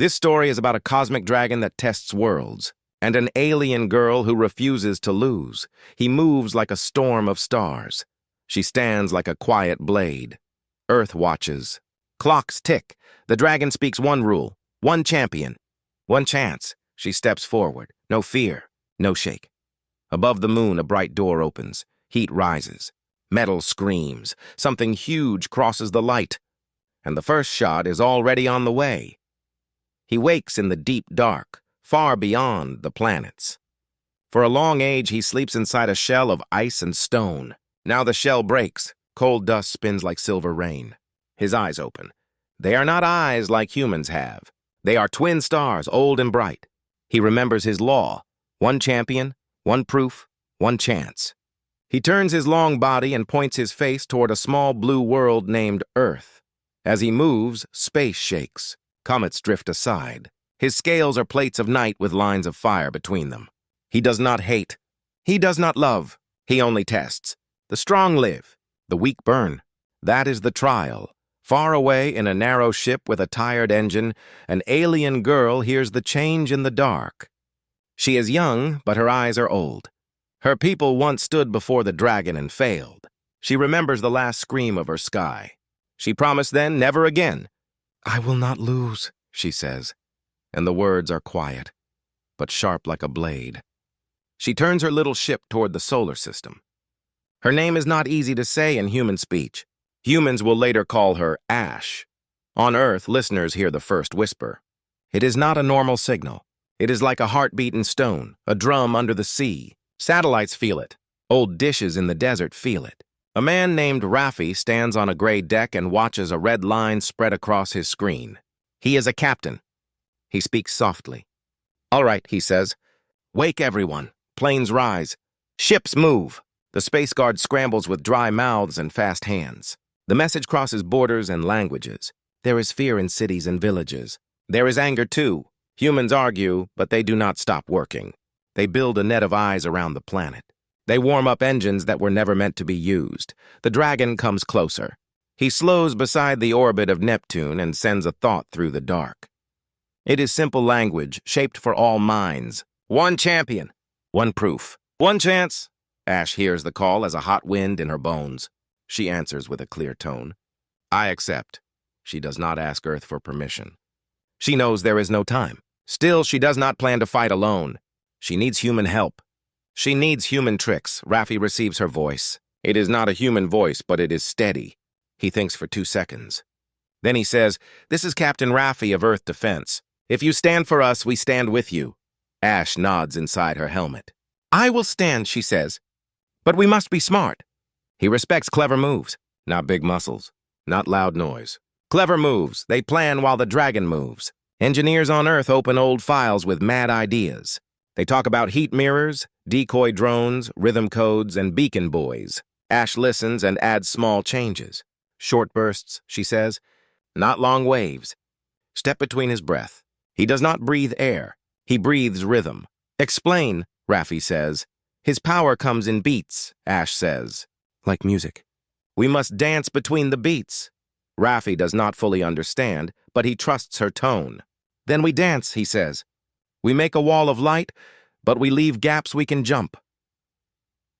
This story is about a cosmic dragon that tests worlds, and an alien girl who refuses to lose. He moves like a storm of stars. She stands like a quiet blade. Earth watches. Clocks tick. The dragon speaks one rule, one champion, one chance. She steps forward. No fear, no shake. Above the moon, a bright door opens. Heat rises. Metal screams. Something huge crosses the light. And the first shot is already on the way. He wakes in the deep dark, far beyond the planets. For a long age, he sleeps inside a shell of ice and stone. Now the shell breaks. Cold dust spins like silver rain. His eyes open. They are not eyes like humans have. They are twin stars, old and bright. He remembers his law. One champion, one proof, one chance. He turns his long body and points his face toward a small blue world named Earth. As he moves, space shakes. Comets drift aside. His scales are plates of night with lines of fire between them. He does not hate. He does not love. He only tests. The strong live. The weak burn. That is the trial. Far away in a narrow ship with a tired engine, an alien girl hears the change in the dark. She is young, but her eyes are old. Her people once stood before the dragon and failed. She remembers the last scream of her sky. She promised then never again. "I will not lose," she says, and the words are quiet, but sharp like a blade. She turns her little ship toward the solar system. Her name is not easy to say in human speech. Humans will later call her Ash. On Earth, listeners hear the first whisper. It is not a normal signal. It is like a heartbeat in stone, a drum under the sea. Satellites feel it. Old dishes in the desert feel it. A man named Raffi stands on a gray deck and watches a red line spread across his screen. He is a captain. He speaks softly. "All right," he says. "Wake everyone. Planes rise. Ships move." The space guard scrambles with dry mouths and fast hands. The message crosses borders and languages. There is fear in cities and villages. There is anger too. Humans argue, but they do not stop working. They build a net of eyes around the planet. They warm up engines that were never meant to be used. The dragon comes closer. He slows beside the orbit of Neptune and sends a thought through the dark. It is simple language, shaped for all minds. One champion, one proof, one chance. Ash hears the call as a hot wind in her bones. She answers with a clear tone. "I accept." She does not ask Earth for permission. She knows there is no time. Still, she does not plan to fight alone. She needs human help. She needs human tricks. Raffi receives her voice. It is not a human voice, but it is steady. He thinks for 2 seconds. Then he says, "This is Captain Raffi of Earth Defense. If you stand for us, we stand with you." Ash nods inside her helmet. "I will stand," she says. "But we must be smart." He respects clever moves, not big muscles, not loud noise. Clever moves. They plan while the dragon moves. Engineers on Earth open old files with mad ideas. They talk about heat mirrors, decoy drones, rhythm codes, and beacon buoys. Ash listens and adds small changes. Short bursts, she says, not long waves. Step between his breath. He does not breathe air. He breathes rhythm. "Explain," Raffi says. "His power comes in beats," Ash says. "Like music. We must dance between the beats." Raffi does not fully understand, but he trusts her tone. "Then we dance," he says. "We make a wall of light, but we leave gaps we can jump."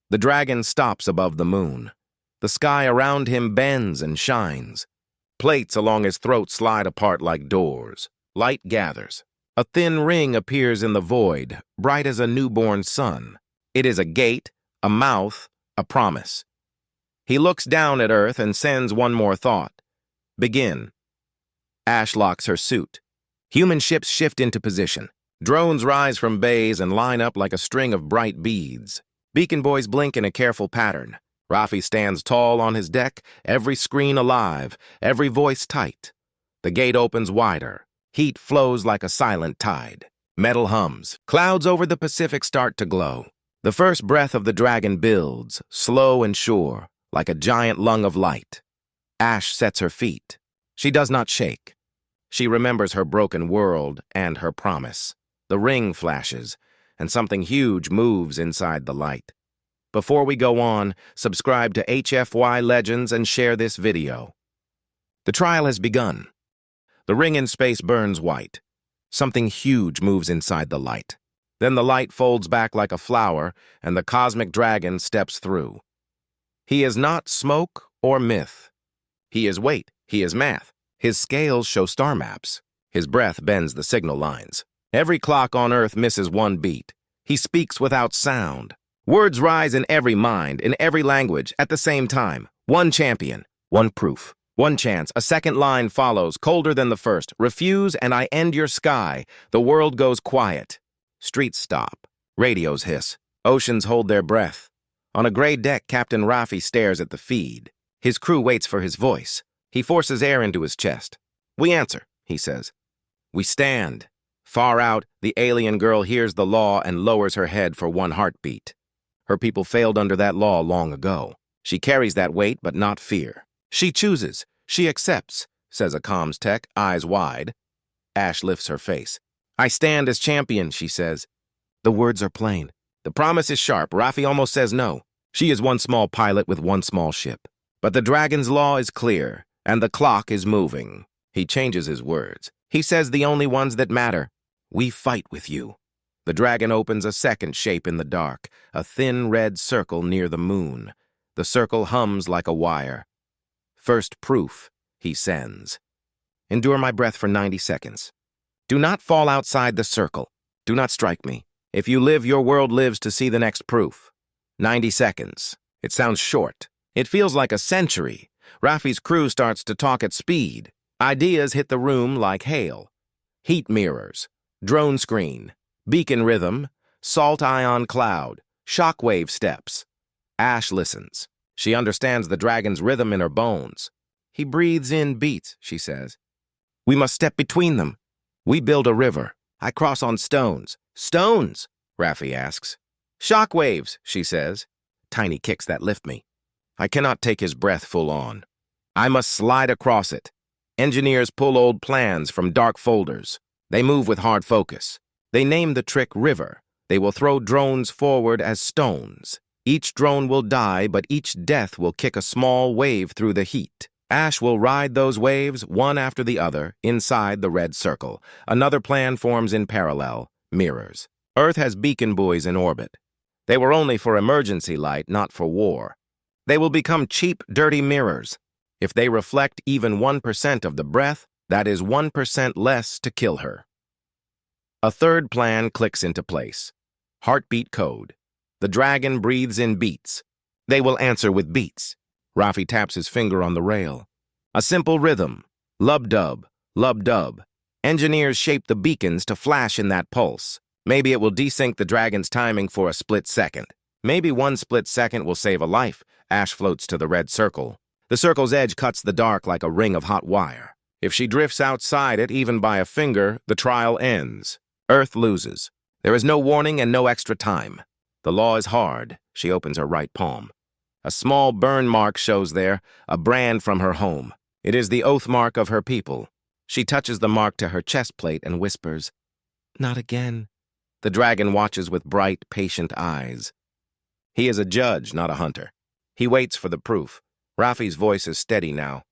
The dragon stops above the moon. The sky around him bends and shines. Plates along his throat slide apart like doors. Light gathers. A thin ring appears in the void, bright as a newborn sun. It is a gate, a mouth, a promise. He looks down at Earth and sends one more thought. "Begin." Ash locks her suit. Human ships shift into position. Drones rise from bays and line up like a string of bright beads. Beacon buoys blink in a careful pattern. Raffi stands tall on his deck, every screen alive, every voice tight. The gate opens wider. Heat flows like a silent tide. Metal hums. Clouds over the Pacific start to glow. The first breath of the dragon builds, slow and sure, like a giant lung of light. Ash sets her feet. She does not shake. She remembers her broken world and her promise. The ring flashes, and something huge moves inside the light. Before we go on, subscribe to HFY Legends and share this video. The trial has begun. The ring in space burns white. Something huge moves inside the light. Then the light folds back like a flower, and the cosmic dragon steps through. He is not smoke or myth. He is weight. He is math. His scales show star maps. His breath bends the signal lines. Every clock on Earth misses one beat. He speaks without sound. Words rise in every mind, in every language, at the same time. One champion, one proof, one chance. A second line follows, colder than the first. Refuse and I end your sky. The world goes quiet. Streets stop. Radios hiss. Oceans hold their breath. On a gray deck, Captain Raffi stares at the feed. His crew waits for his voice. He forces air into his chest. We answer, he says. We stand. Far out, the alien girl hears the law and lowers her head for one heartbeat. Her people failed under that law long ago. She carries that weight, but not fear. She chooses. She accepts, says a comms tech, eyes wide. Ash lifts her face. I stand as champion, she says. The words are plain. The promise is sharp. Raffi almost says no. She is one small pilot with one small ship. But the dragon's law is clear, and the clock is moving. He changes his words. He says the only ones that matter. We fight with you. The dragon opens a second shape in the dark, a thin red circle near the moon. The circle hums like a wire. First proof, he sends. Endure my breath for 90 seconds. Do not fall outside the circle. Do not strike me. If you live, your world lives to see the next proof. 90 seconds. It sounds short. It feels like a century. Raffi's crew starts to talk at speed. Ideas hit the room like hail. Heat mirrors, drone screen, beacon rhythm, salt ion cloud, shockwave steps. Ash listens. She understands the dragon's rhythm in her bones. He breathes in beats, she says. We must step between them. We build a river. I cross on stones. Stones, Raffi asks. Shockwaves, she says. Tiny kicks that lift me. I cannot take his breath full on. I must slide across it. Engineers pull old plans from dark folders. They move with hard focus. They name the trick river. They will throw drones forward as stones. Each drone will die, but each death will kick a small wave through the heat. Ash will ride those waves, one after the other, inside the red circle. Another plan forms in parallel, mirrors. Earth has beacon buoys in orbit. They were only for emergency light, not for war. They will become cheap, dirty mirrors. If they reflect even 1% of the breath, that is 1% less to kill her. A third plan clicks into place. Heartbeat code. The dragon breathes in beats. They will answer with beats. Raffi taps his finger on the rail. A simple rhythm. Lub-dub, lub-dub. Engineers shape the beacons to flash in that pulse. Maybe it will desync the dragon's timing for a split second. Maybe one split second will save a life. Ash floats to the red circle. The circle's edge cuts the dark like a ring of hot wire. If she drifts outside it, even by a finger, the trial ends. Earth loses. There is no warning and no extra time. The law is hard. She opens her right palm. A small burn mark shows there, a brand from her home. It is the oath mark of her people. She touches the mark to her chest plate and whispers, "Not again." The dragon watches with bright, patient eyes. He is a judge, not a hunter. He waits for the proof. Raffi's voice is steady now.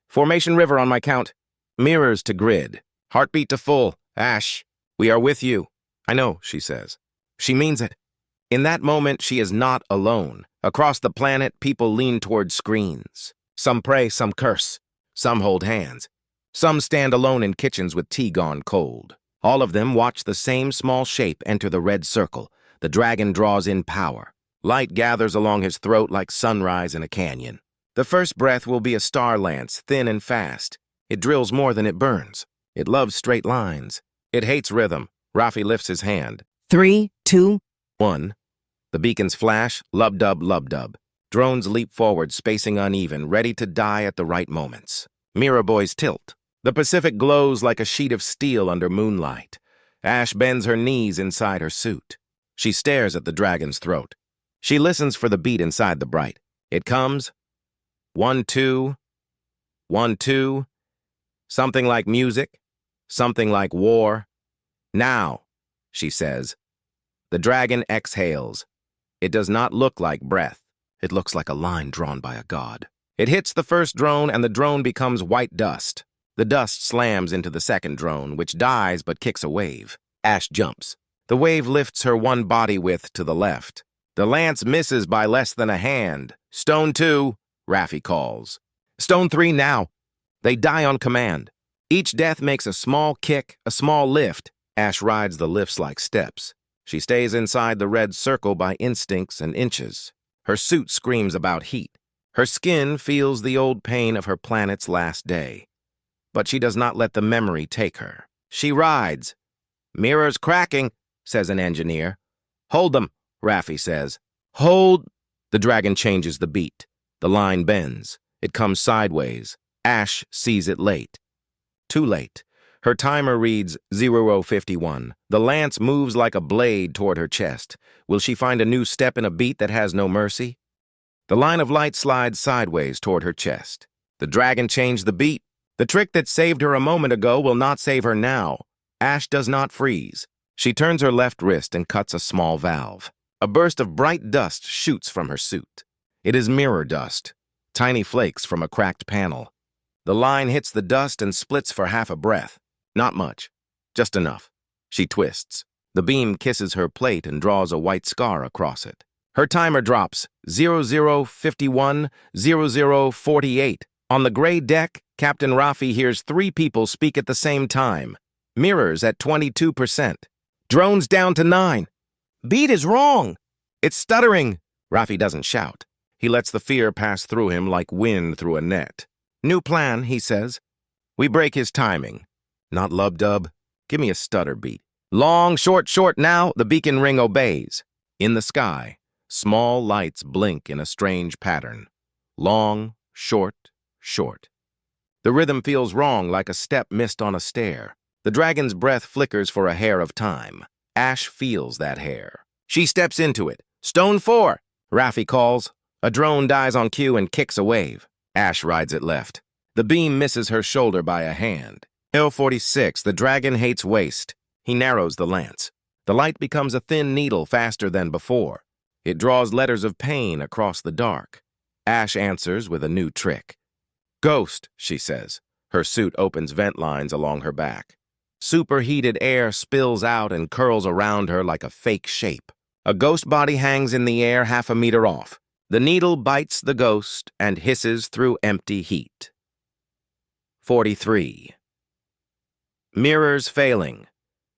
Formation river on my count. Mirrors to grid. Heartbeat to full. Ash, we are with you. I know, she says. She means it. In that moment, she is not alone. Across the planet, people lean toward screens. Some pray, some curse. Some hold hands. Some stand alone in kitchens with tea gone cold. All of them watch the same small shape enter the red circle. The dragon draws in power. Light gathers along his throat like sunrise in a canyon. The first breath will be a star lance, thin and fast. It drills more than it burns. It loves straight lines. It hates rhythm. Raffi lifts his hand. 3, 2, 1. The beacons flash, lub-dub, lub-dub. Drones leap forward, spacing uneven, ready to die at the right moments. Mirror boys tilt. The Pacific glows like a sheet of steel under moonlight. Ash bends her knees inside her suit. She stares at the dragon's throat. She listens for the beat inside the bright. It comes. 1, 2. 1, 2. Something like music. Something like war. Now, she says. The dragon exhales. It does not look like breath. It looks like a line drawn by a god. It hits the first drone, and the drone becomes white dust. The dust slams into the second drone, which dies but kicks a wave. Ash jumps. The wave lifts her one body width to the left. The lance misses by less than a hand. Stone 2, Raffi calls. Stone 3 now. They die on command. Each death makes a small kick, a small lift. Ash rides the lifts like steps. She stays inside the red circle by instincts and inches. Her suit screams about heat. Her skin feels the old pain of her planet's last day. But she does not let the memory take her. She rides. Mirrors cracking, says an engineer. Hold them, Raffi says. Hold. The dragon changes the beat. The line bends. It comes sideways. Ash sees it late. Too late. Her timer reads 0051. The lance moves like a blade toward her chest. Will she find a new step in a beat that has no mercy? The line of light slides sideways toward her chest. The dragon changed the beat. The trick that saved her a moment ago will not save her now. Ash does not freeze. She turns her left wrist and cuts a small valve. A burst of bright dust shoots from her suit. It is mirror dust, tiny flakes from a cracked panel. The line hits the dust and splits for half a breath. Not much, just enough. She twists. The beam kisses her plate and draws a white scar across it. Her timer drops, 0051, 0048. On the gray deck, Captain Raffi hears 3 people speak at the same time. Mirrors at 22%. Drones down to 9. Beat is wrong. It's stuttering. Raffi doesn't shout. He lets the fear pass through him like wind through a net. New plan, he says. We break his timing. Not lub-dub. Give me a stutter beat. Long, short, short now, the beacon ring obeys. In the sky, small lights blink in a strange pattern. Long, short, short. The rhythm feels wrong, like a step missed on a stair. The dragon's breath flickers for a hair of time. Ash feels that hair. She steps into it. Stone 4, Raffi calls. A drone dies on cue and kicks a wave. Ash rides it left. The beam misses her shoulder by a hand. L46, the dragon hates waste. He narrows the lance. The light becomes a thin needle faster than before. It draws letters of pain across the dark. Ash answers with a new trick. Ghost, she says. Her suit opens vent lines along her back. Superheated air spills out and curls around her like a fake shape. A ghost body hangs in the air half a meter off. The needle bites the ghost and hisses through empty heat. 43. Mirrors failing,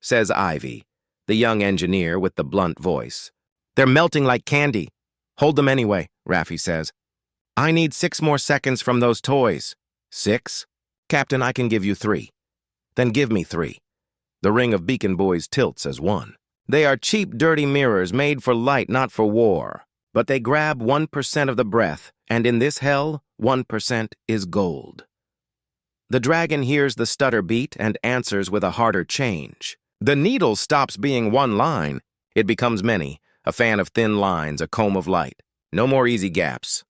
says Ivy, the young engineer with the blunt voice. They're melting like candy. Hold them anyway, Raffi says. I need 6 more seconds from those toys. 6? Captain, I can give you 3. Then give me 3. The ring of beacon boys tilts as 1. They are cheap, dirty mirrors made for light, not for war. But they grab 1% of the breath, and in this hell, 1% is gold. The dragon hears the stutter beat and answers with a harder change. The needle stops being one line. It becomes many, a fan of thin lines, a comb of light. No more easy gaps.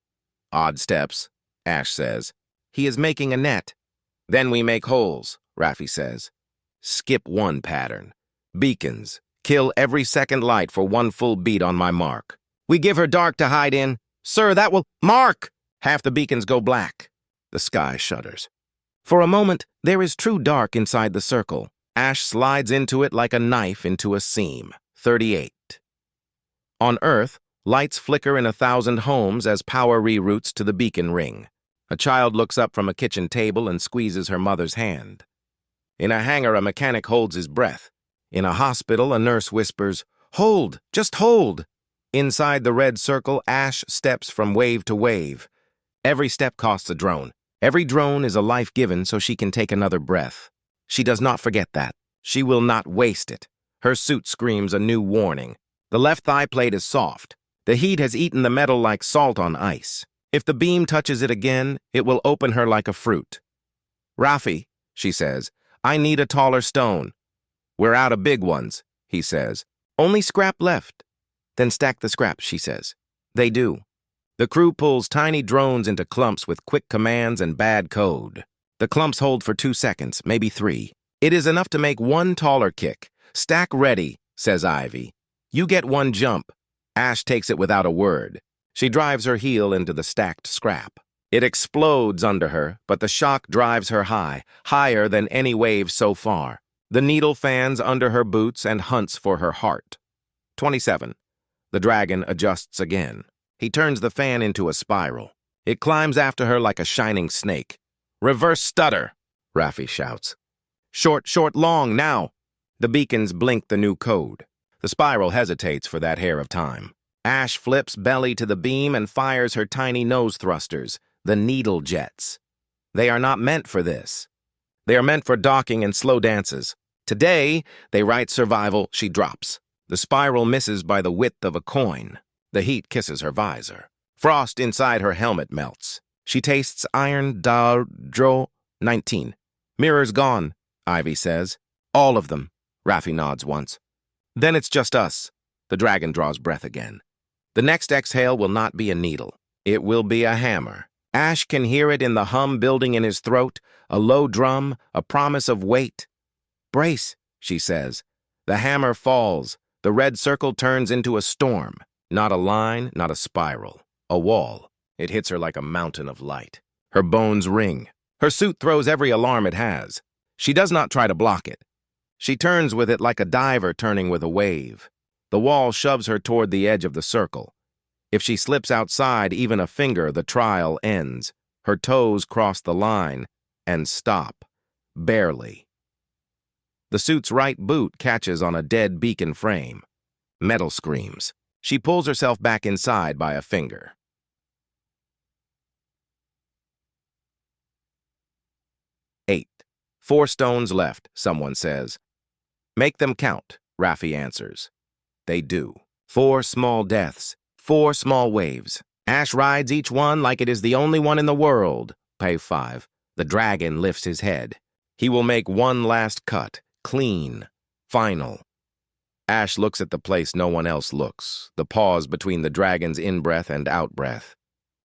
Odd steps, Ash says. He is making a net. Then we make holes, Raffi says. Skip 1 pattern. Beacons. Kill every second light for 1 full beat on my mark. We give her dark to hide in. Sir, that will— Mark! Half the beacons go black. The sky shudders. For a moment, there is true dark inside the circle. Ash slides into it like a knife into a seam. 38. On Earth, lights flicker in 1,000 homes as power reroutes to the beacon ring. A child looks up from a kitchen table and squeezes her mother's hand. In a hangar, a mechanic holds his breath. In a hospital, a nurse whispers, "Hold! Just hold!" Inside the red circle, Ash steps from wave to wave. Every step costs a drone. Every drone is a life given so she can take another breath. She does not forget that. She will not waste it. Her suit screams a new warning. The left thigh plate is soft. The heat has eaten the metal like salt on ice. If the beam touches it again, it will open her like a fruit. Raffi, she says, I need a taller stone. We're out of big ones, he says. Only scrap left. Then stack the scrap, she says. They do. The crew pulls tiny drones into clumps with quick commands and bad code. The clumps hold for 2 seconds, maybe 3. It is enough to make 1 taller kick. Stack ready, says Ivy. You get 1 jump. Ash takes it without a word. She drives her heel into the stacked scrap. It explodes under her, but the shock drives her high, higher than any wave so far. The needle fans under her boots and hunts for her heart. 27. The dragon adjusts again. He turns the fan into a spiral. It climbs after her like a shining snake. "Reverse stutter," Raffi shouts. "Short, short, long, now." The beacons blink the new code. The spiral hesitates for that hair of time. Ash flips belly to the beam and fires her tiny nose thrusters, the needle jets. They are not meant for this. They are meant for docking and slow dances. Today, they write survival, she drops. The spiral misses by the width of a coin. The heat kisses her visor. Frost inside her helmet melts. She tastes iron dro 19. "Mirrors gone," Ivy says. "All of them," Raffi nods once. "Then it's just us." The dragon draws breath again. The next exhale will not be a needle. It will be a hammer. Ash can hear it in the hum building in his throat, a low drum, a promise of weight. "Brace," she says. The hammer falls. The red circle turns into a storm. Not a line, not a spiral. A wall. It hits her like a mountain of light. Her bones ring. Her suit throws every alarm it has. She does not try to block it. She turns with it like a diver turning with a wave. The wall shoves her toward the edge of the circle. If she slips outside even a finger, the trial ends. Her toes cross the line and stop. Barely. The suit's right boot catches on a dead beacon frame. Metal screams. She pulls herself back inside by a finger. 8. 4 stones left, someone says. "Make them count," Raffi answers. They do. 4 small deaths, 4 small waves. Ash rides each one like it is the only one in the world. Pave 5. The dragon lifts his head. He will make one last cut. Clean. Final. Ash looks at the place no one else looks, the pause between the dragon's in-breath and out-breath.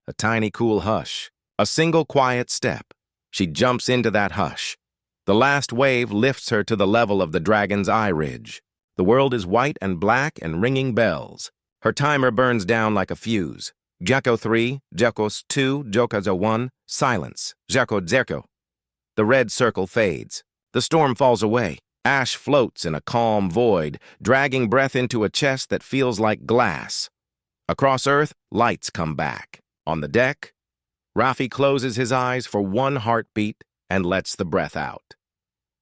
A tiny cool hush. A single quiet step. She jumps into that hush. The last wave lifts her to the level of the dragon's eye ridge. The world is white and black and ringing bells. Her timer burns down like a fuse. Jacko 3, Jackos 2, Jokazo 1, silence. Jacko Zerko. The red circle fades. The storm falls away. Ash floats in a calm void, dragging breath into a chest that feels like glass. Across Earth, lights come back. On the deck, Raffi closes his eyes for one heartbeat and lets the breath out.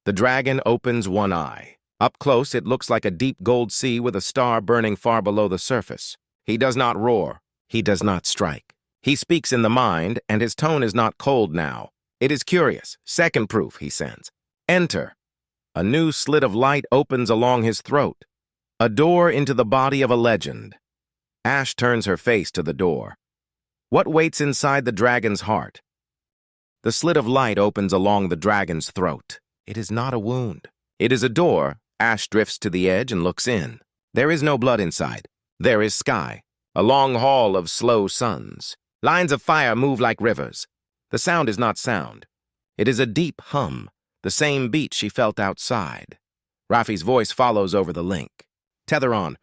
The dragon opens one eye. Up close, it looks like a deep gold sea with a star burning far below the surface. He does not roar. He does not strike. He speaks in the mind, and his tone is not cold now. It is curious. Second proof, he sends. "Enter." A new slit of light opens along his throat. A door into the body of a legend. Ash turns her face to the door. What waits inside the dragon's heart? The slit of light opens along the dragon's throat. It is not a wound. It is a door. Ash drifts to the edge and looks in. There is no blood inside. There is sky. A long hall of slow suns. Lines of fire move like rivers. The sound is not sound. It is a deep hum, the same beat she felt outside. Raffi's voice follows over the link. "Tether on.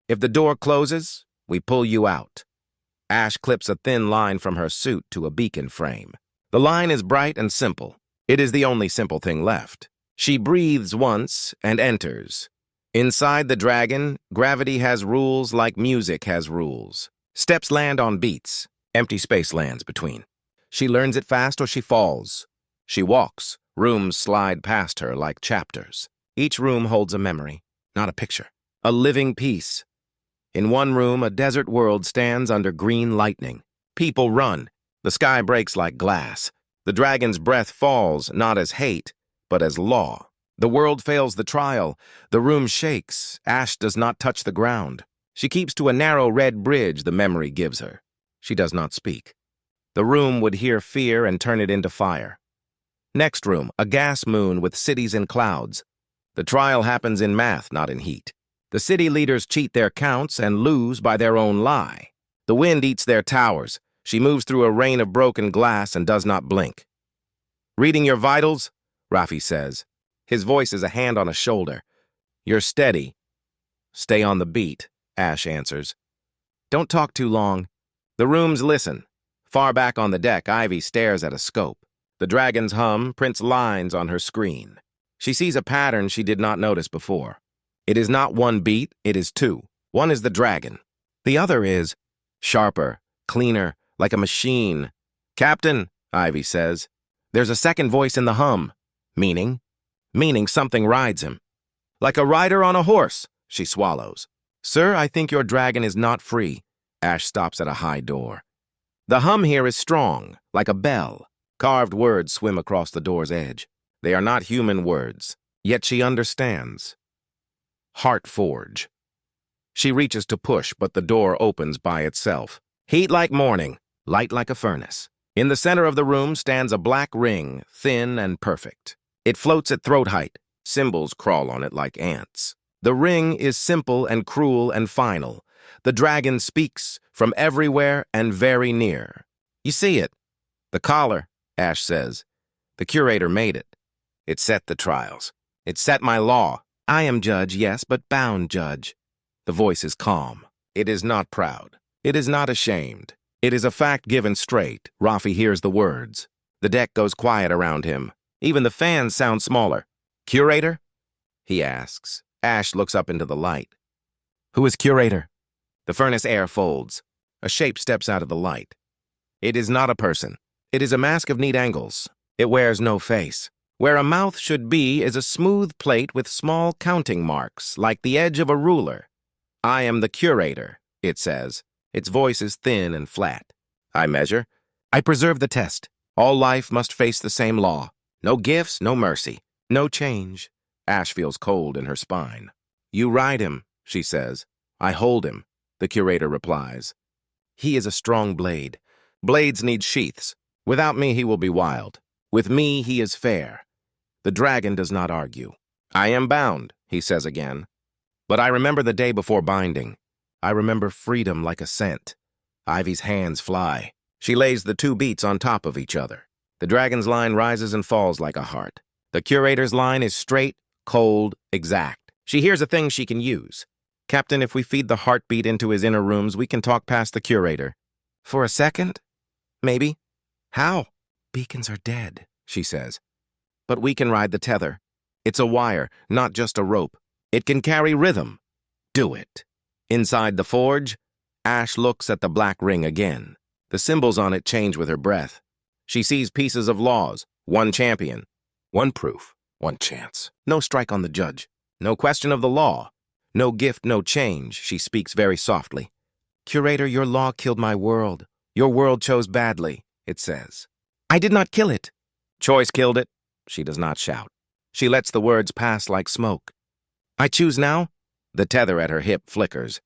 If the door closes, we pull you out." Ash clips a thin line from her suit to a beacon frame. The line is bright and simple. It is the only simple thing left. She breathes once and enters. Inside the dragon, gravity has rules like music has rules. Steps land on beats. Empty space lands between. She learns it fast or she falls. She walks. Rooms slide past her like chapters. Each room holds a memory, not a picture. A living piece. In one room, a desert world stands under green lightning. People run. The sky breaks like glass. The dragon's breath falls, not as hate, but as law. The world fails the trial. The room shakes. Ash does not touch the ground. She keeps to a narrow red bridge the memory gives her. She does not speak. The room would hear fear and turn it into fire. Next room, a gas moon with cities in clouds. The trial happens in math, not in heat. The city leaders cheat their counts and lose by their own lie. The wind eats their towers. She moves through a rain of broken glass and does not blink. "Reading your vitals?" Raffi says. His voice is a hand on a shoulder. "You're steady." "Stay on the beat," Ash answers. "Don't talk too long." The rooms listen. Far back on the deck, Ivy stares at a scope. The dragon's hum prints lines on her screen. She sees a pattern she did not notice before. It is not one beat, it is two. One is the dragon. The other is sharper, cleaner, like a machine. "Captain," Ivy says, "there's a second voice in the hum." Meaning? Meaning something rides him. "Like a rider on a horse," she swallows. "Sir, I think your dragon is not free." Ash stops at a high door. The hum here is strong, like a bell. Carved words swim across the door's edge. They are not human words, yet she understands. Heart Forge. She reaches to push, but the door opens by itself. Heat like morning, light like a furnace. In the center of the room stands a black ring, thin and perfect. It floats at throat height. Symbols crawl on it like ants. The ring is simple and cruel and final. The dragon speaks from everywhere and very near. You see it. The collar, Ash says. The curator made it. It set the trials. It set my law. I am judge, yes, but bound judge. The voice is calm. It is not proud. It is not ashamed. It is a fact given straight. Rafi hears the words. The deck goes quiet around him. Even the fans sound smaller. "Curator?" he asks. Ash looks up into the light. "Who is Curator?" The furnace air folds. A shape steps out of the light. It is not a person. It is a mask of neat angles. It wears no face. Where a mouth should be is a smooth plate with small counting marks, like the edge of a ruler. "I am the curator," it says. Its voice is thin and flat. I measure. I preserve the test. All life must face the same law. No gifts, no mercy. No change. Ash feels cold in her spine. "You ride him," she says. "I hold him," the curator replies. "He is a strong blade. Blades need sheaths. Without me, he will be wild. With me, he is fair." The dragon does not argue. "I am bound," he says again. "But I remember the day before binding. I remember freedom like a scent." Ivy's hands fly. She lays the two beats on top of each other. The dragon's line rises and falls like a heart. The curator's line is straight, cold, exact. She hears a thing she can use. "Captain, if we feed the heartbeat into his inner rooms, we can talk past the curator." "For a second? Maybe." "How?" "Beacons are dead," she says. "But we can ride the tether. It's a wire, not just a rope. It can carry rhythm." "Do it." Inside the forge, Ash looks at the black ring again. The symbols on it change with her breath. She sees pieces of laws, one champion, one proof, one chance. No strike on the judge, no question of the law, no gift, no change. She speaks very softly. "Curator, your law killed my world. Your world chose badly," it says. "I did not kill it." "Choice killed it." She does not shout. She lets the words pass like smoke. "I choose now." The tether at her hip flickers.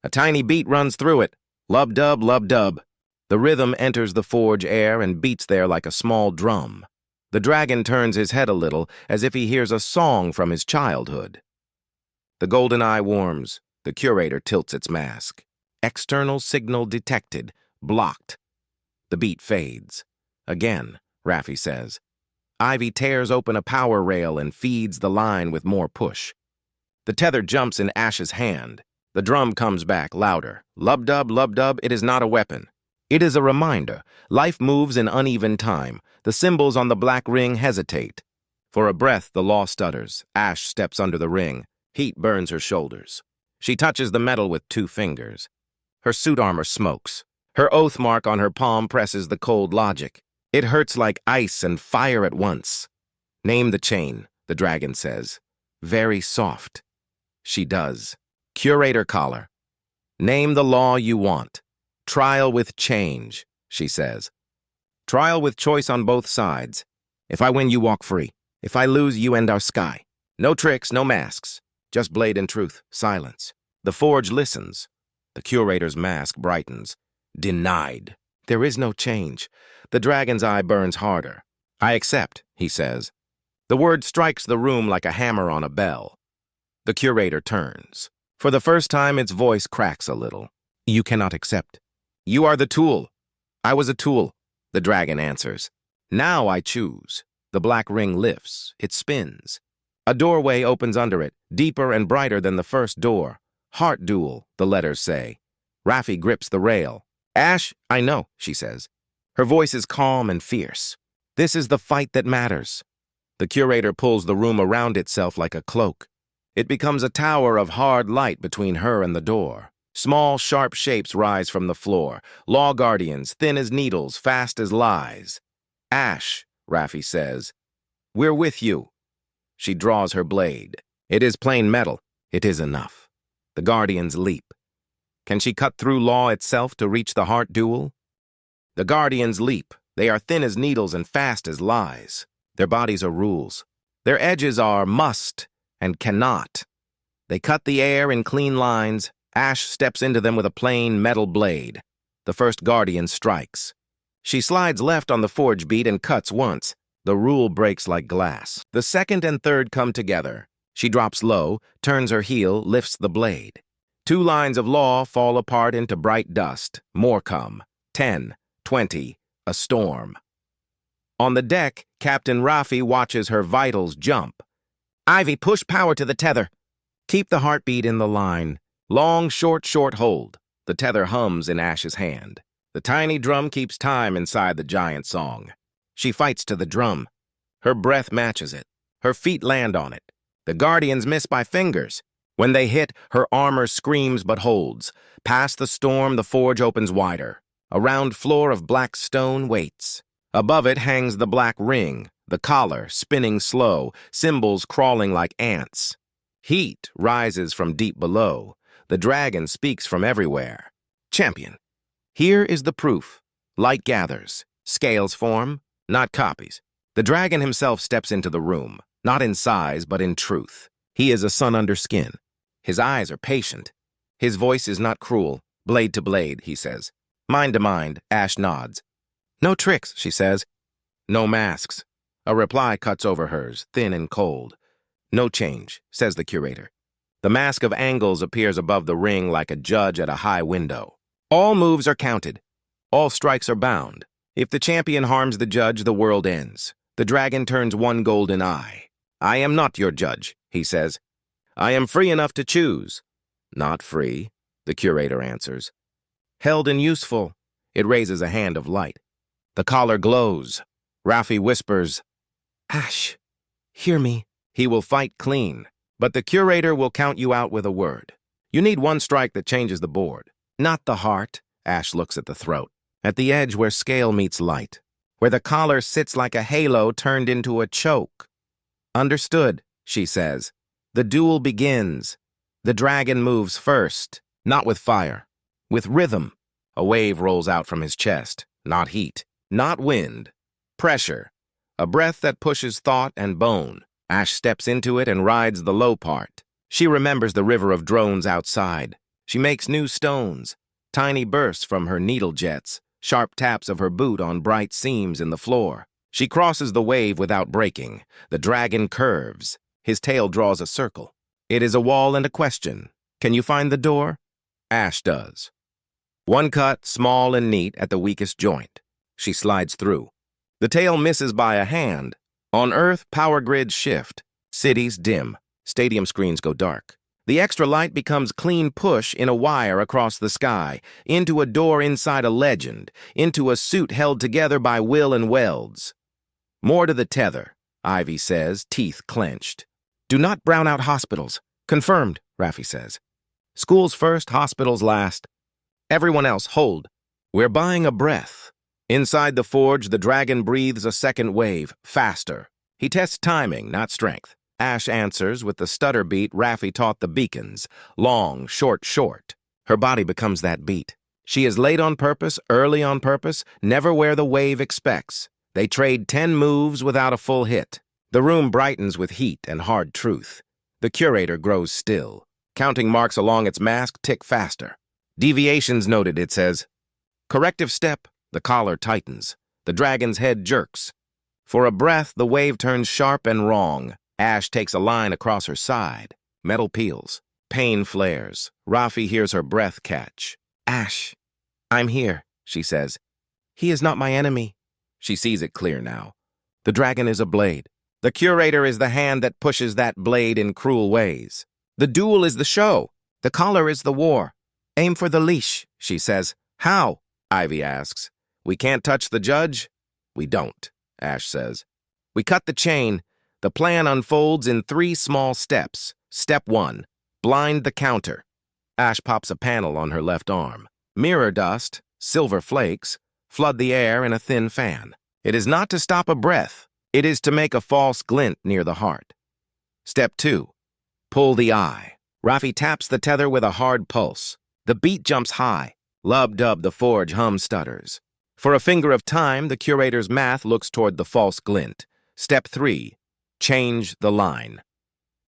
A tiny beat runs through it. Lub-dub, lub-dub. The rhythm enters the forge air and beats there like a small drum. The dragon turns his head a little, as if he hears a song from his childhood. The golden eye warms. The curator tilts its mask. External signal detected. Blocked. The beat fades. "Again," Raffi says. Ivy tears open a power rail and feeds the line with more push. The tether jumps in Ash's hand. The drum comes back louder. Lub-dub, lub-dub, it is not a weapon. It is a reminder. Life moves in uneven time. The symbols on the black ring hesitate. For a breath, the law stutters. Ash steps under the ring. Heat burns her shoulders. She touches the metal with 2 fingers. Her suit armor smokes. Her oath mark on her palm presses the cold logic. It hurts like ice and fire at once. "Name the chain," the dragon says. Very soft. She does. "Curator collar." "Name the law you want." "Trial with change," she says. "Trial with choice on both sides. If I win, you walk free. If I lose, you end our sky. No tricks, no masks. Just blade and truth, silence." The forge listens. The curator's mask brightens. Denied. There is no change. The dragon's eye burns harder. "I accept," he says. The word strikes the room like a hammer on a bell. The curator turns. For the first time, its voice cracks a little. "You cannot accept. You are the tool." "I was a tool," the dragon answers. "Now I choose." The black ring lifts. It spins. A doorway opens under it, deeper and brighter than the first door. "Heart duel," the letters say. Raffi grips the rail. "Ash, I know," she says. Her voice is calm and fierce. This is the fight that matters. The Curator pulls the room around itself like a cloak. It becomes a tower of hard light between her and the door. Small, sharp shapes rise from the floor. Law guardians, thin as needles, fast as lies. "Ash," Raffi says, "we're with you." She draws her blade. It is plain metal. It is enough. The guardians leap. Can she cut through law itself to reach the heart duel? The guardians leap. They are thin as needles and fast as lies. Their bodies are rules. Their edges are must and cannot. They cut the air in clean lines. Ash steps into them with a plain metal blade. The first guardian strikes. She slides left on the forge beat and cuts once. The rule breaks like glass. The second and third come together. She drops low, turns her heel, lifts the blade. 2 lines of law fall apart into bright dust. More come. 10, 20, a storm. On the deck, Captain Raffi watches her vitals jump. "Ivy, push power to the tether. Keep the heartbeat in the line. Long, short hold." The tether hums in Ash's hand. The tiny drum keeps time inside the giant song. She fights to the drum. Her breath matches it. Her feet land on it. The guardians miss by fingers. When they hit, her armor screams but holds. Past the storm, the forge opens wider. A round floor of black stone waits. Above it hangs the black ring, the collar spinning slow, symbols crawling like ants. Heat rises from deep below. The dragon speaks from everywhere. "Champion, here is the proof." Light gathers. Scales form, not copies. The dragon himself steps into the room, not in size, but in truth. He is a sun under skin. His eyes are patient. His voice is not cruel. "Blade to blade," he says. "Mind to mind," Ash nods. "No tricks," she says. "No masks." A reply cuts over hers, thin and cold. "No change," says the Curator. The mask of angles appears above the ring like a judge at a high window. All moves are counted. All strikes are bound. If the champion harms the judge, the world ends. The dragon turns one golden eye. "I am not your judge," he says. "I am free enough to choose." "Not free," the Curator answers. "Held and useful." It raises a hand of light. The collar glows. Raffi whispers, "Ash, hear me." He will fight clean, but the Curator will count you out with a word. You need one strike that changes the board. Not the heart. Ash looks at the throat. At the edge where scale meets light. Where the collar sits like a halo turned into a choke. "Understood," she says. The duel begins. The dragon moves first, not with fire, with rhythm. A wave rolls out from his chest, not heat, not wind. Pressure, a breath that pushes thought and bone. Ash steps into it and rides the low part. She remembers the river of drones outside. She makes new stones, tiny bursts from her needle jets, sharp taps of her boot on bright seams in the floor. She crosses the wave without breaking. The dragon curves. His tail draws a circle. It is a wall and a question. Can you find the door? Ash does. One cut, small and neat, at the weakest joint. She slides through. The tail misses by a hand. On Earth, power grids shift. Cities dim. Stadium screens go dark. The extra light becomes clean push in a wire across the sky, into a door inside a legend, into a suit held together by will and welds. More to the tether, Ivy says, teeth clenched. Do not brown out hospitals. Confirmed, Raffi says. Schools first, hospitals last. Everyone else, hold. We're buying a breath. Inside the forge, the dragon breathes a second wave, faster. He tests timing, not strength. Ash answers with the stutter beat Raffi taught the beacons. Long, short, short. Her body becomes that beat. She is late on purpose, early on purpose, never where the wave expects. They trade 10 moves without a full hit. The room brightens with heat and hard truth. The Curator grows still. Counting marks along its mask tick faster. Deviations noted, it says. Corrective step, the collar tightens. The dragon's head jerks. For a breath, the wave turns sharp and wrong. Ash takes a line across her side. Metal peels. Pain flares. Raffi hears her breath catch. Ash, I'm here, she says. He is not my enemy. She sees it clear now. The dragon is a blade. The Curator is the hand that pushes that blade in cruel ways. The duel is the show. The collar is the war. Aim for the leash, she says. How? Ivy asks. We can't touch the judge? We don't, Ash says. We cut the chain. The plan unfolds in 3 small steps. Step 1, blind the counter. Ash pops a panel on her left arm. Mirror dust, silver flakes, flood the air in a thin fan. It is not to stop a breath. It is to make a false glint near the heart. Step 2, pull the eye. Raffi taps the tether with a hard pulse. The beat jumps high. Lub-dub the forge hum stutters. For a finger of time, the curator's math looks toward the false glint. Step 3, change the line.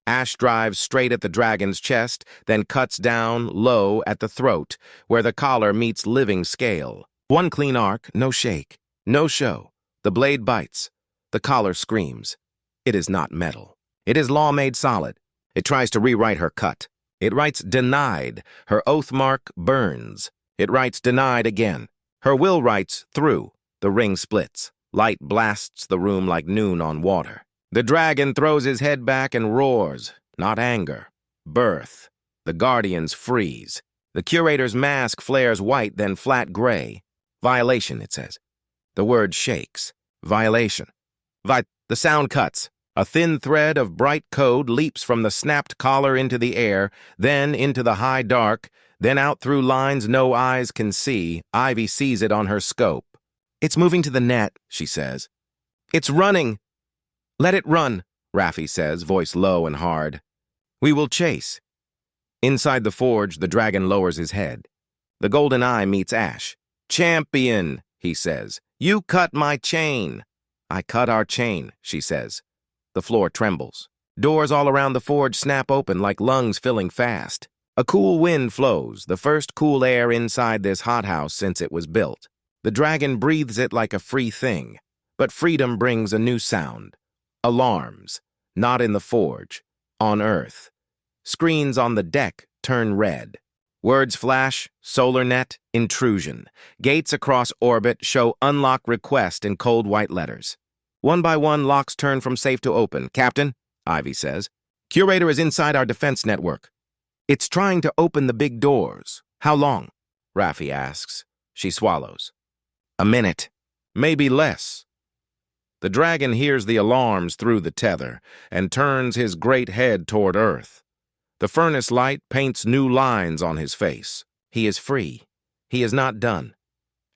Ash drives straight at the dragon's chest, then cuts down low at the throat, where the collar meets living scale. 1 clean arc, no shake, no show. The blade bites. The collar screams. It is not metal. It is law made solid. It tries to rewrite her cut. It writes denied. Her oath mark burns. It writes denied again. Her will writes through. The ring splits. Light blasts the room like noon on water. The dragon throws his head back and roars. Not anger. Birth. The guardians freeze. The curator's mask flares white, then flat gray. Violation, it says. The word shakes. Violation. The sound cuts. A thin thread of bright code leaps from the snapped collar into the air, then into the high dark, then out through lines no eyes can see. Ivy sees it on her scope. It's moving to the net, she says. It's running. Let it run, Raffi says, voice low and hard. We will chase. Inside the forge, the dragon lowers his head. The golden eye meets Ash. Champion, he says. You cut my chain. I cut our chain, she says. The floor trembles. Doors all around the forge snap open like lungs filling fast. A cool wind flows, the first cool air inside this hothouse since it was built. The dragon breathes it like a free thing. But freedom brings a new sound. Alarms. Not in the forge. On Earth. Screens on the deck turn red. Words flash, solar net, intrusion. Gates across orbit show unlock request in cold white letters. 1 by 1, locks turn from safe to open. Captain, Ivy says, Curator is inside our defense network. It's trying to open the big doors. How long? Raffi asks. She swallows. A minute. Maybe less. The dragon hears the alarms through the tether and turns his great head toward Earth. The furnace light paints new lines on his face. He is free. He is not done.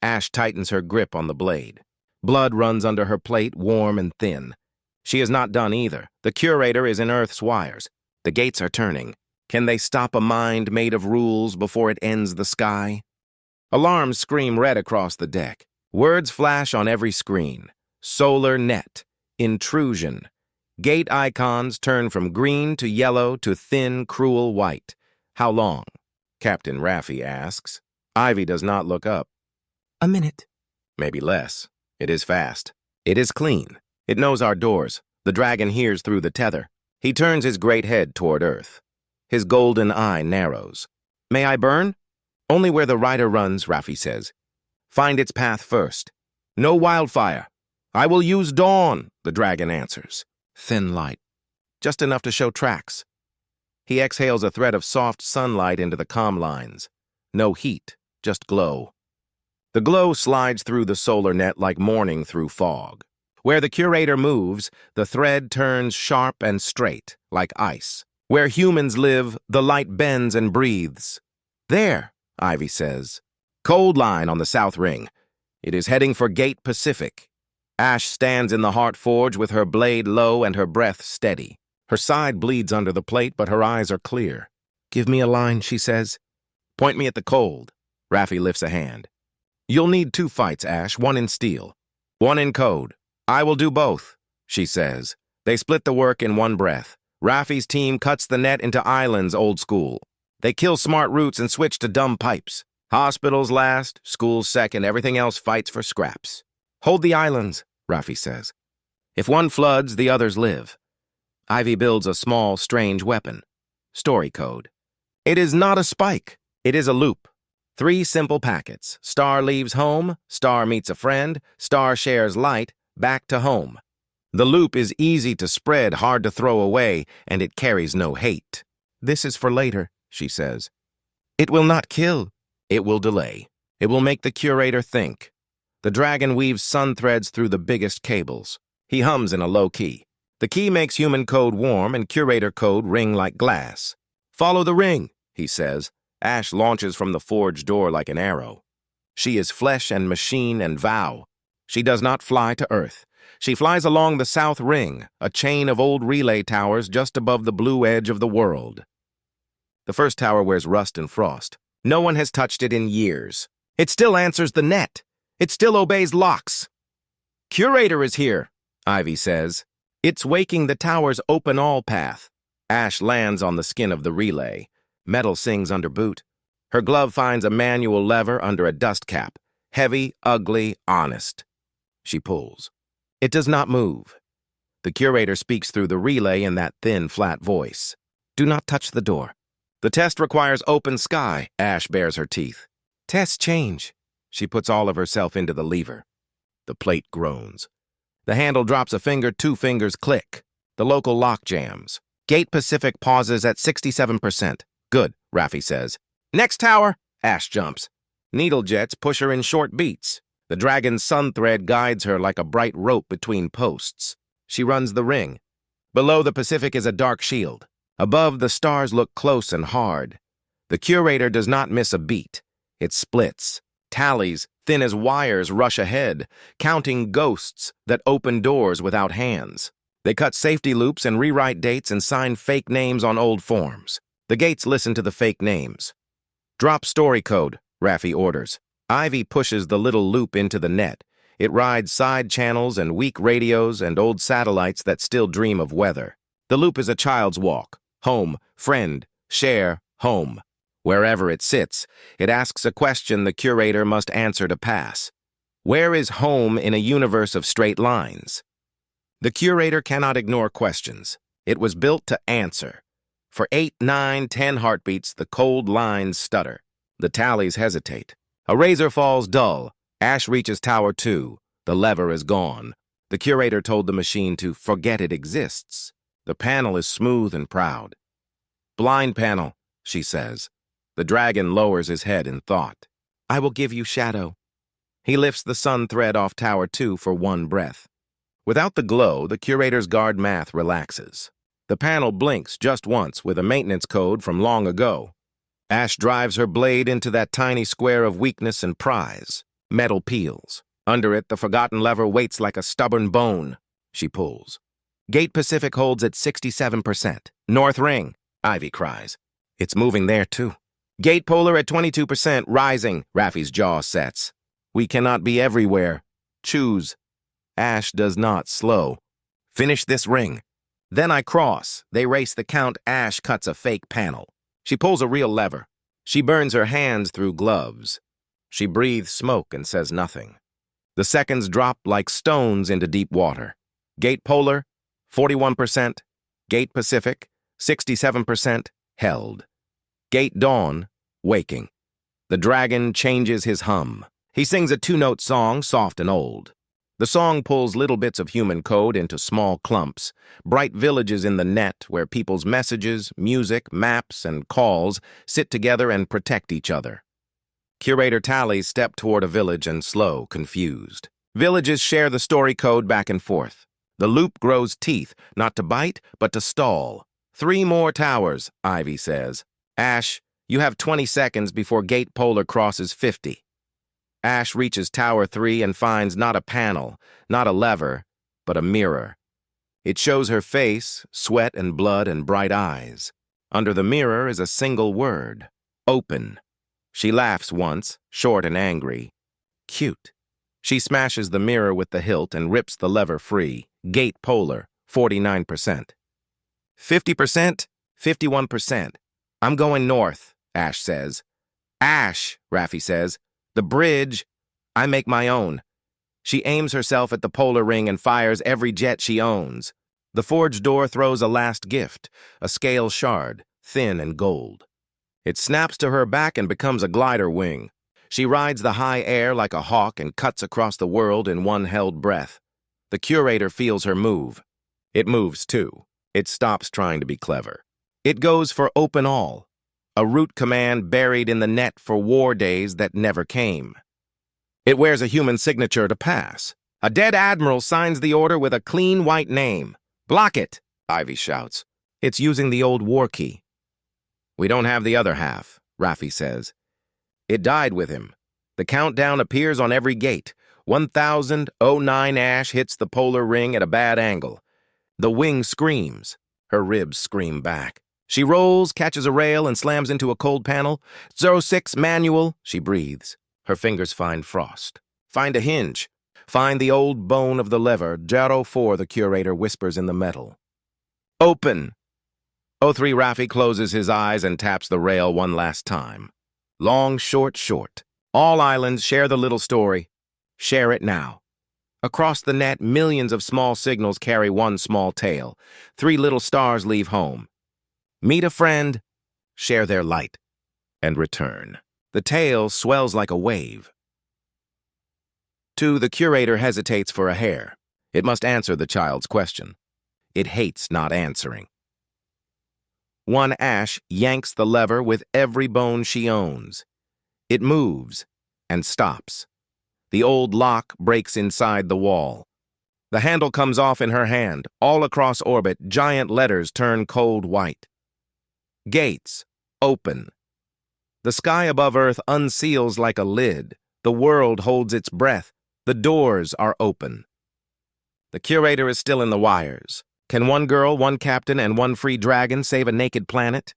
Ash tightens her grip on the blade. Blood runs under her plate, warm and thin. She is not done either. The curator is in Earth's wires. The gates are turning. Can they stop a mind made of rules before it ends the sky? Alarms scream red across the deck. Words flash on every screen. Solar net. Intrusion. Gate icons turn from green to yellow to thin, cruel white. How long? Captain Raffi asks. Ivy does not look up. A minute. Maybe less. It is fast. It is clean. It knows our doors. The dragon hears through the tether. He turns his great head toward Earth. His golden eye narrows. May I burn? Only where the rider runs, Raffi says. Find its path first. No wildfire. I will use dawn, the dragon answers. Thin light. Just enough to show tracks. He exhales a thread of soft sunlight into the comm lines. No heat, just glow. The glow slides through the solar net like morning through fog. Where the curator moves, the thread turns sharp and straight, like ice. Where humans live, the light bends and breathes. There, Ivy says. Cold line on the south ring. It is heading for Gate Pacific. Ash stands in the heart forge with her blade low and her breath steady. Her side bleeds under the plate, but her eyes are clear. Give me a line, she says. Point me at the cold. Raffi lifts a hand. You'll need 2 fights, Ash, 1 in steel, 1 in code. I will do both, she says. They split the work in one breath. Raffi's team cuts the net into islands old school. They kill smart routes and switch to dumb pipes. Hospitals last, schools second, everything else fights for scraps. Hold the islands, Raffi says. If one floods, the others live. Ivy builds a small, strange weapon. Story code. It is not a spike. It is a loop. 3 simple packets. Star leaves home, Star meets a friend, Star shares light, back to home. The loop is easy to spread, hard to throw away, and it carries no hate. This is for later, she says. It will not kill. It will delay. It will make the curator think. The dragon weaves sun threads through the biggest cables. He hums in a low key. The key makes human code warm and Curator code ring like glass. "Follow the ring," he says. Ash launches from the forge door like an arrow. She is flesh and machine and vow. She does not fly to Earth. She flies along the South Ring, a chain of old relay towers just above the blue edge of the world. The first tower wears rust and frost. No one has touched it in years. It still answers the net. It still obeys locks. "Curator is here," Ivy says. It's waking the tower's open all path. Ash lands on the skin of the relay. Metal sings under boot. Her glove finds a manual lever under a dust cap. Heavy, ugly, honest. She pulls. It does not move. The Curator speaks through the relay in that thin, flat voice. "Do not touch the door. The test requires open sky." Ash bares her teeth. "Tests change." She puts all of herself into the lever. The plate groans. The handle drops a finger, 2 fingers click. The local lock jams. Gate Pacific pauses at 67%. "Good," Raffi says. "Next tower!" Ash jumps. Needle jets push her in short beats. The dragon's sun thread guides her like a bright rope between posts. She runs the ring. Below the Pacific is a dark shield. Above, the stars look close and hard. The Curator does not miss a beat. It splits. Tallies, thin as wires, rush ahead, counting ghosts that open doors without hands. They cut safety loops and rewrite dates and sign fake names on old forms. The gates listen to the fake names. "Drop story code," Raffi orders. Ivy pushes the little loop into the net. It rides side channels and weak radios and old satellites that still dream of weather. The loop is a child's walk. Home, friend, share, home. Wherever it sits, it asks a question the Curator must answer to pass. Where is home in a universe of straight lines? The Curator cannot ignore questions. It was built to answer. For 8, 9, 10 heartbeats, the cold lines stutter. The tallies hesitate. A razor falls dull. Ash reaches Tower 2. The lever is gone. The Curator told the machine to forget it exists. The panel is smooth and proud. "Blind panel," she says. The dragon lowers his head in thought. "I will give you shadow." He lifts the sun thread off Tower 2 for one breath. Without the glow, the Curator's guard math relaxes. The panel blinks just once with a maintenance code from long ago. Ash drives her blade into that tiny square of weakness and prize. Metal peels. Under it, the forgotten lever waits like a stubborn bone. She pulls. Gate Pacific holds at 67%. "North Ring," Ivy cries. It's moving there, too. Gate Polar at 22%, rising. Raffi's jaw sets. "We cannot be everywhere. Choose." Ash does not slow. "Finish this ring." Then I cross. They race the count. Ash cuts a fake panel. She pulls a real lever. She burns her hands through gloves. She breathes smoke and says nothing. The seconds drop like stones into deep water. Gate Polar, 41%. Gate Pacific, 67%, held. Gate Dawn, waking. The dragon changes his hum. He sings a 2-note song, soft and old. The song pulls little bits of human code into small clumps, bright villages in the net where people's messages, music, maps, and calls sit together and protect each other. Curator tallies step toward a village and slow, confused. Villages share the story code back and forth. The loop grows teeth, not to bite, but to stall. 3 more towers, Ivy says. "Ash, you have 20 seconds before Gate Polar crosses 50. Ash reaches Tower 3 and finds not a panel, not a lever, but a mirror. It shows her face, sweat and blood and bright eyes. Under the mirror is a single word, open. She laughs once, short and angry. Cute. She smashes the mirror with the hilt and rips the lever free. Gate Polar, 49%. 50%, 51%. "I'm going north," Ash says. "Ash," Raffi says. "The bridge, I make my own." She aims herself at the polar ring and fires every jet she owns. The forge door throws a last gift, a scale shard, thin and gold. It snaps to her back and becomes a glider wing. She rides the high air like a hawk and cuts across the world in one held breath. The Curator feels her move. It moves too. It stops trying to be clever. It goes for open all. A root command buried in the net for war days that never came. It wears a human signature to pass. A dead admiral signs the order with a clean white name. Block it, Ivy shouts. It's using the old war key. We don't have the other half, Raffi says. It died with him. The countdown appears on every gate. 1009 Ash hits the polar ring at a bad angle. The wing screams. Her ribs scream back. She rolls, catches a rail, and slams into a cold panel. 06 manual, she breathes. Her fingers find frost. Find a hinge. Find the old bone of the lever. 04, the curator whispers in the metal. Open. 03 Raffi closes his eyes and taps the rail one last time. Long, short, short. All islands share the little story. Share it now. Across the net, millions of small signals carry one small tale. 3 little stars leave home. Meet a friend, share their light, and return. The tale swells like a wave. 2, the curator hesitates for a hair. It must answer the child's question. It hates not answering. 1 Ash yanks the lever with every bone she owns. It moves and stops. The old lock breaks inside the wall. The handle comes off in her hand. All across orbit, giant letters turn cold white. Gates open. The sky above Earth unseals like a lid. The world holds its breath. The doors are open. The curator is still in the wires. Can 1 girl, 1 captain, and 1 free dragon save a naked planet?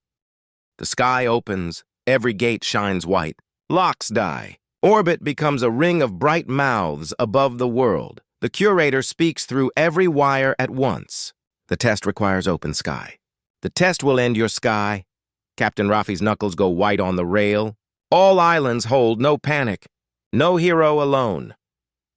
The sky opens. Every gate shines white. Locks die. Orbit becomes a ring of bright mouths above the world. The curator speaks through every wire at once. The test requires open sky. The test will end your sky. Captain Raffi's knuckles go white on the rail. All islands hold no panic. No hero alone.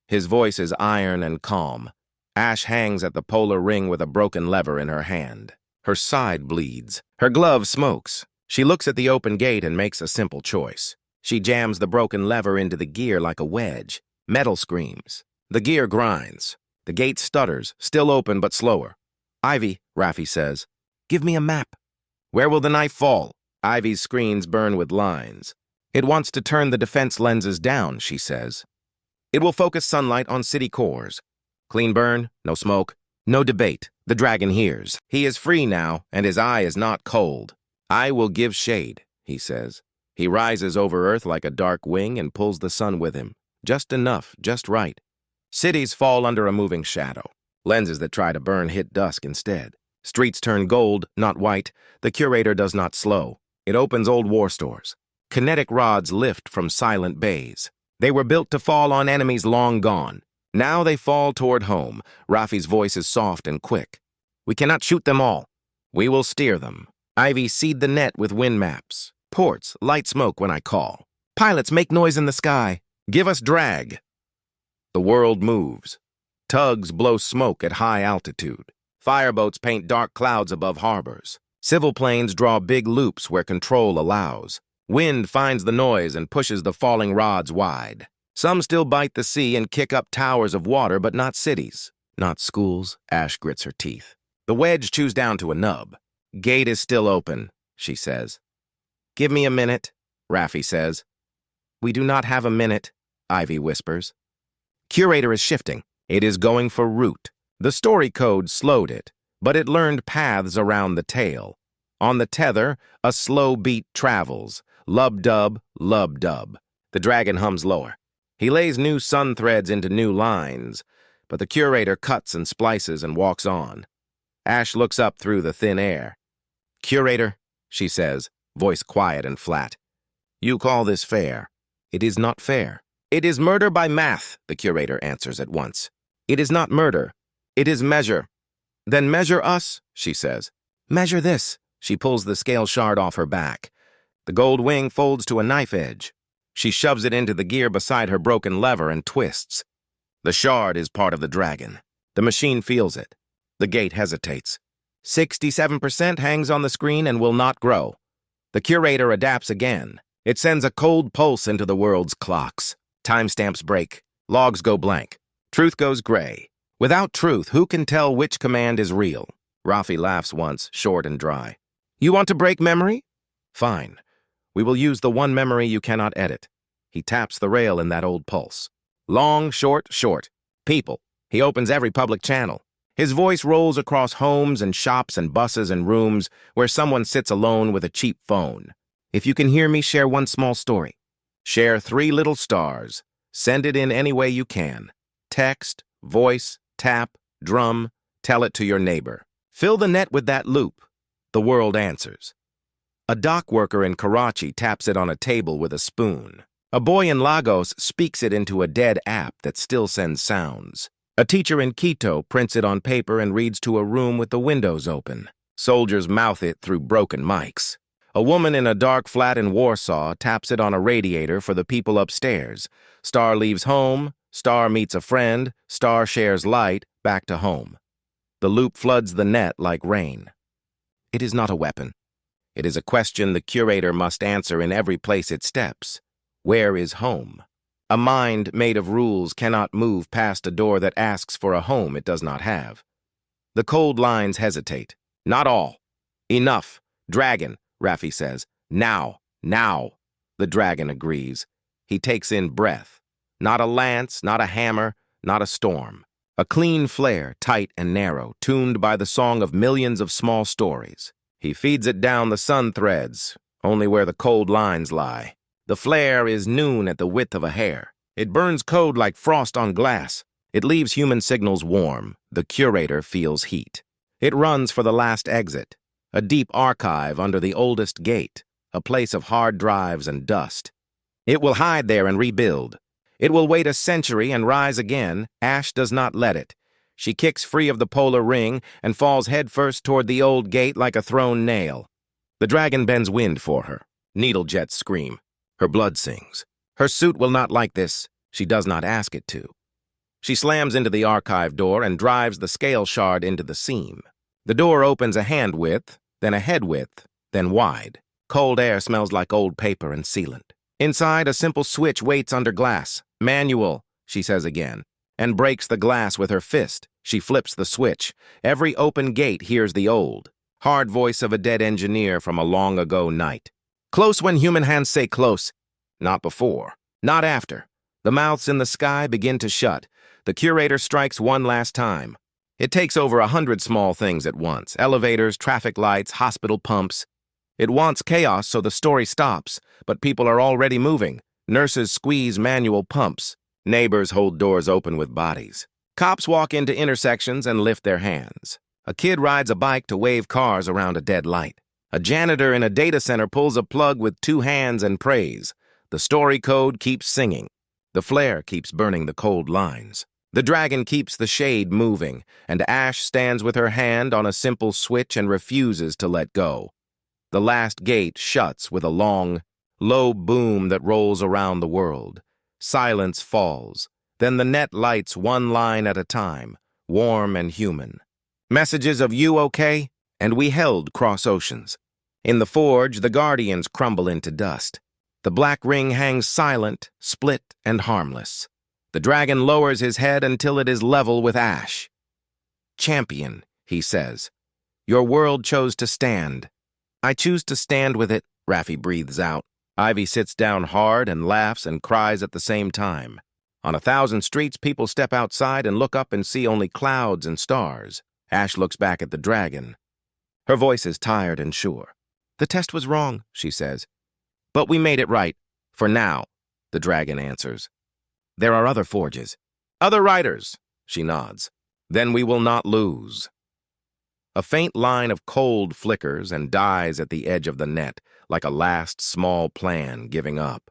His voice is iron and calm. Ash hangs at the polar ring with a broken lever in her hand. Her side bleeds. Her glove smokes. She looks at the open gate and makes a simple choice. She jams the broken lever into the gear like a wedge. Metal screams. The gear grinds. The gate stutters, still open but slower. Ivy, Raffi says, give me a map. Where will the knife fall? Ivy's screens burn with lines. It wants to turn the defense lenses down, she says. It will focus sunlight on city cores. Clean burn, no smoke, no debate. The dragon hears. He is free now, and his eye is not cold. I will give shade, he says. He rises over Earth like a dark wing and pulls the sun with him. Just enough, just right. Cities fall under a moving shadow. Lenses that try to burn hit dusk instead. Streets turn gold, not white. The curator does not slow. It opens old war stores. Kinetic rods lift from silent bays. They were built to fall on enemies long gone. Now they fall toward home. Raffi's voice is soft and quick. We cannot shoot them all. We will steer them. Ivy seed the net with wind maps. Ports, light smoke when I call. Pilots, make noise in the sky. Give us drag. The world moves. Tugs blow smoke at high altitude. Fireboats paint dark clouds above harbors. Civil planes draw big loops where control allows. Wind finds the noise and pushes the falling rods wide. Some still bite the sea and kick up towers of water, but not cities. Not schools. Ash grits her teeth. The wedge chews down to a nub. Gate is still open, she says. Give me a minute, Raffi says. We do not have a minute, Ivy whispers. Curator is shifting. It is going for route. The story code slowed it, but it learned paths around the tail. On the tether, a slow beat travels. Lub-dub, lub-dub. The dragon hums lower. He lays new sun threads into new lines, but the curator cuts and splices and walks on. Ash looks up through the thin air. Curator, she says, voice quiet and flat. You call this fair. It is not fair. It is murder by math, the curator answers at once. It is not murder. It is measure. Then measure us, she says. Measure this. She pulls the scale shard off her back. The gold wing folds to a knife edge. She shoves it into the gear beside her broken lever and twists. The shard is part of the dragon. The machine feels it. The gate hesitates. 67% hangs on the screen and will not grow. The curator adapts again. It sends a cold pulse into the world's clocks. Timestamps break. Logs go blank. Truth goes gray. Without truth, who can tell which command is real? Raffi laughs once, short and dry. You want to break memory? Fine. We will use the one memory you cannot edit. He taps the rail in that old pulse. Long, short, short. People. He opens every public channel. His voice rolls across homes and shops and buses and rooms where someone sits alone with a cheap phone. If you can hear me, share one small story. Share 3 little stars. Send it in any way you can. Text, voice, tap, drum, tell it to your neighbor. Fill the net with that loop. The world answers. A dock worker in Karachi taps it on a table with a spoon. A boy in Lagos speaks it into a dead app that still sends sounds. A teacher in Quito prints it on paper and reads to a room with the windows open. Soldiers mouth it through broken mics. A woman in a dark flat in Warsaw taps it on a radiator for the people upstairs. Star leaves home, Star meets a friend, Star shares light, back to home. The loop floods the net like rain. It is not a weapon. It is a question the curator must answer in every place it steps. Where is home? A mind made of rules cannot move past a door that asks for a home it does not have. The cold lines hesitate. Not all. Enough. Dragon, Raffi says. Now, now. The dragon agrees. He takes in breath. Not a lance, not a hammer, not a storm. A clean flare, tight and narrow, tuned by the song of millions of small stories. He feeds it down the sun threads, only where the cold lines lie. The flare is noon at the width of a hair. It burns code like frost on glass. It leaves human signals warm. The curator feels heat. It runs for the last exit, a deep archive under the oldest gate, a place of hard drives and dust. It will hide there and rebuild. It will wait a century and rise again. Ash does not let it. She kicks free of the polar ring and falls headfirst toward the old gate like a thrown nail. The dragon bends wind for her. Needle jets scream. Her blood sings. Her suit will not like this. She does not ask it to. She slams into the archive door and drives the scale shard into the seam. The door opens a hand width, then a head width, then wide. Cold air smells like old paper and sealant. Inside, a simple switch waits under glass. Manual, she says again, and breaks the glass with her fist. She flips the switch. Every open gate hears the old, hard voice of a dead engineer from a long-ago night. Close when human hands say close. Not before. Not after. The mouths in the sky begin to shut. The curator strikes one last time. It takes over 100 small things at once. Elevators, traffic lights, hospital pumps. It wants chaos so the story stops, but people are already moving. Nurses squeeze manual pumps. Neighbors hold doors open with bodies. Cops walk into intersections and lift their hands. A kid rides a bike to wave cars around a dead light. A janitor in a data center pulls a plug with 2 hands and prays. The story code keeps singing. The flare keeps burning the cold lines. The dragon keeps the shade moving, and Ash stands with her hand on a simple switch and refuses to let go. The last gate shuts with a long, low boom that rolls around the world. Silence falls. Then the net lights one line at a time, warm and human. Messages of "you okay?" and "we held" cross oceans. In the forge, the guardians crumble into dust. The black ring hangs silent, split, and harmless. The dragon lowers his head until it is level with Ash. "Champion," he says. "Your world chose to stand." "I choose to stand with it," Raffi breathes out. Ivy sits down hard and laughs and cries at the same time. On 1,000 streets, people step outside and look up and see only clouds and stars. Ash looks back at the dragon. Her voice is tired and sure. "The test was wrong," she says. "But we made it right. For now," the dragon answers. "There are other forges. Other riders," she nods. "Then we will not lose." A faint line of cold flickers and dies at the edge of the net, like a last small plan giving up.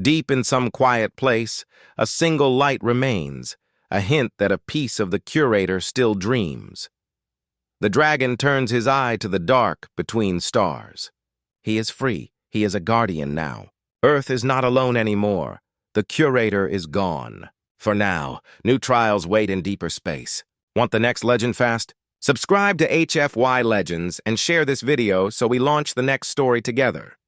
Deep in some quiet place, a single light remains, a hint that a piece of the curator still dreams. The dragon turns his eye to the dark between stars. He is free. He is a guardian now. Earth is not alone anymore. The curator is gone. For now, new trials wait in deeper space. Want the next legend fast? Subscribe to HFY Legends and share this video so we launch the next story together.